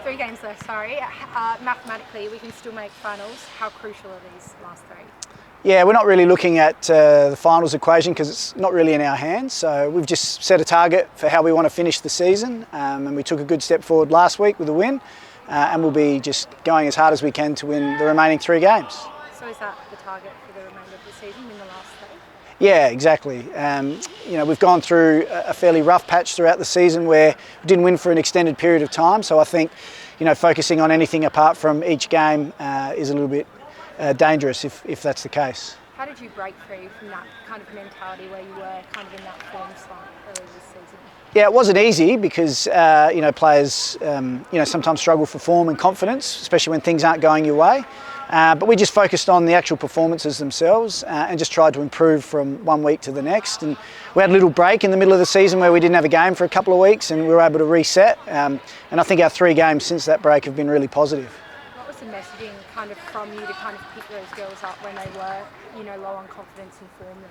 three games left, sorry. Mathematically, we can still make finals. How crucial are these last three? Yeah, we're not really looking at the finals equation because it's not really in our hands. So we've just set a target for how we want to finish the season, and we took a good step forward last week with a win, and we'll be just going as hard as we can to win the remaining 3 games. So is that the target for the remainder of the season, win the last 3? Yeah, exactly. We've gone through a fairly rough patch throughout the season where we didn't win for an extended period of time. So I think, focusing on anything apart from each game is a little bit dangerous if that's the case. How did you break free from that kind of mentality where you were kind of in that form slump earlier this season? Yeah, it wasn't easy because players sometimes struggle for form and confidence, especially when things aren't going your way. But we just focused on the actual performances themselves and just tried to improve from one week to the next. And we had a little break in the middle of the season where we didn't have a game for a couple of weeks, and we were able to reset. And I think our 3 games since that break have been really positive. What was the messaging kind of from you to kind of pick those girls up when they were, low on confidence and form there?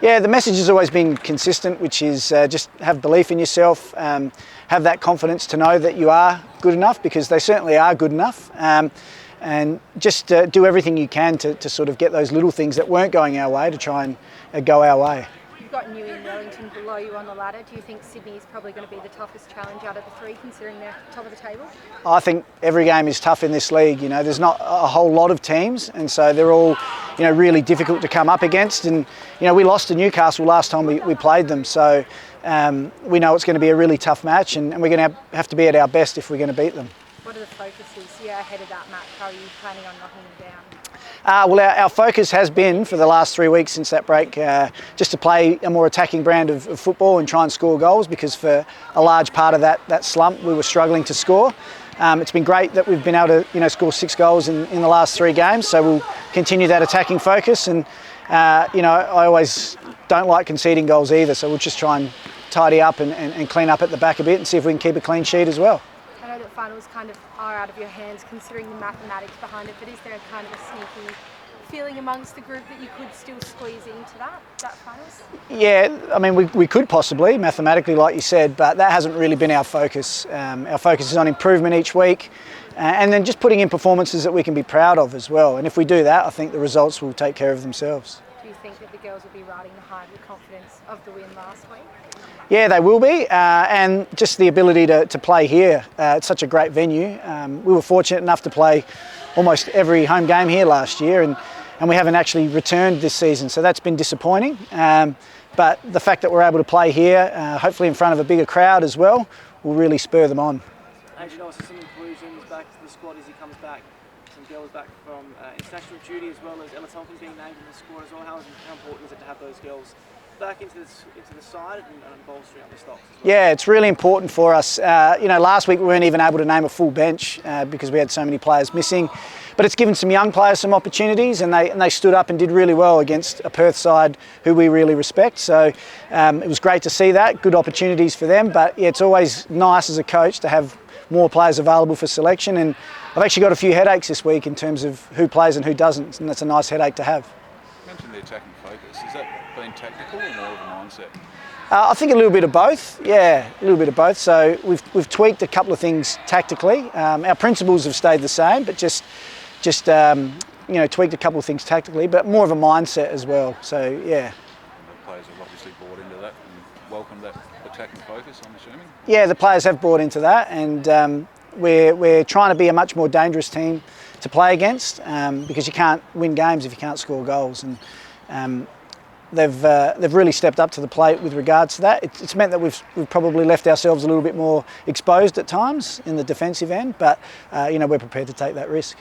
Yeah, the message has always been consistent, which is just have belief in yourself, have that confidence to know that you are good enough, because they certainly are good enough. And just do everything you can to sort of get those little things that weren't going our way to try and go our way. You've got New and Wellington below you on the ladder. Do you think Sydney is probably going to be the toughest challenge out of the 3, considering they're top of the table? I think every game is tough in this league. There's not a whole lot of teams, and so they're all really difficult to come up against. And we lost to Newcastle last time we played them, so we know it's going to be a really tough match, and we're going to have to be at our best if we're going to beat them. What are the focuses ahead of that match? How are you planning on knocking them down? Our focus has been for the last 3 weeks since that break just to play a more attacking brand of football and try and score goals, because for a large part of that slump we were struggling to score. It's been great that we've been able to score 6 goals in the last 3 games, so we'll continue that attacking focus. And I always don't like conceding goals either, so we'll just try and tidy up and clean up at the back a bit and see if we can keep a clean sheet as well. I know that finals kind of are out of your hands considering the mathematics behind it, but is there a kind of a sneaky feeling amongst the group that you could still squeeze into that finals? Yeah, I mean, we could possibly, mathematically, like you said, but that hasn't really been our focus. Our focus is on improvement each week, and then just putting in performances that we can be proud of as well. And if we do that, I think the results will take care of themselves. Do you think that the girls will be riding the high with confidence of the win last week? Yeah, they will be, and just the ability to play here. It's such a great venue. We were fortunate enough to play almost every home game here last year, and we haven't actually returned this season, so that's been disappointing. But the fact that we're able to play here, hopefully in front of a bigger crowd as well, will really spur them on. Adrian, also some inclusions back to the squad as he comes back. Some girls back from international duty, as well as Ella Tompkins being named in the squad as well. How important is it to have those girls back into the side and bolstering up the stocks as well? Yeah, it's really important for us. Last week we weren't even able to name a full bench because we had so many players missing. But it's given some young players some opportunities, and they stood up and did really well against a Perth side who we really respect. So it was great to see that, good opportunities for them. But yeah, it's always nice as a coach to have more players available for selection. And I've actually got a few headaches this week in terms of who plays and who doesn't, and that's a nice headache to have. You mentioned the attacking focus. Has that been tactical or more of a mindset? I think a little bit of both. Yeah, a little bit of both. So we've tweaked a couple of things tactically. Our principles have stayed the same, but just tweaked a couple of things tactically, but more of a mindset as well. So yeah. And the players have obviously bought into that and welcomed that attacking focus, I'm assuming. Yeah, the players have bought into that, and we're trying to be a much more dangerous team to play against, because you can't win games if you can't score goals. And they've really stepped up to the plate with regards to that. It's meant that we've probably left ourselves a little bit more exposed at times in the defensive end, but we're prepared to take that risk.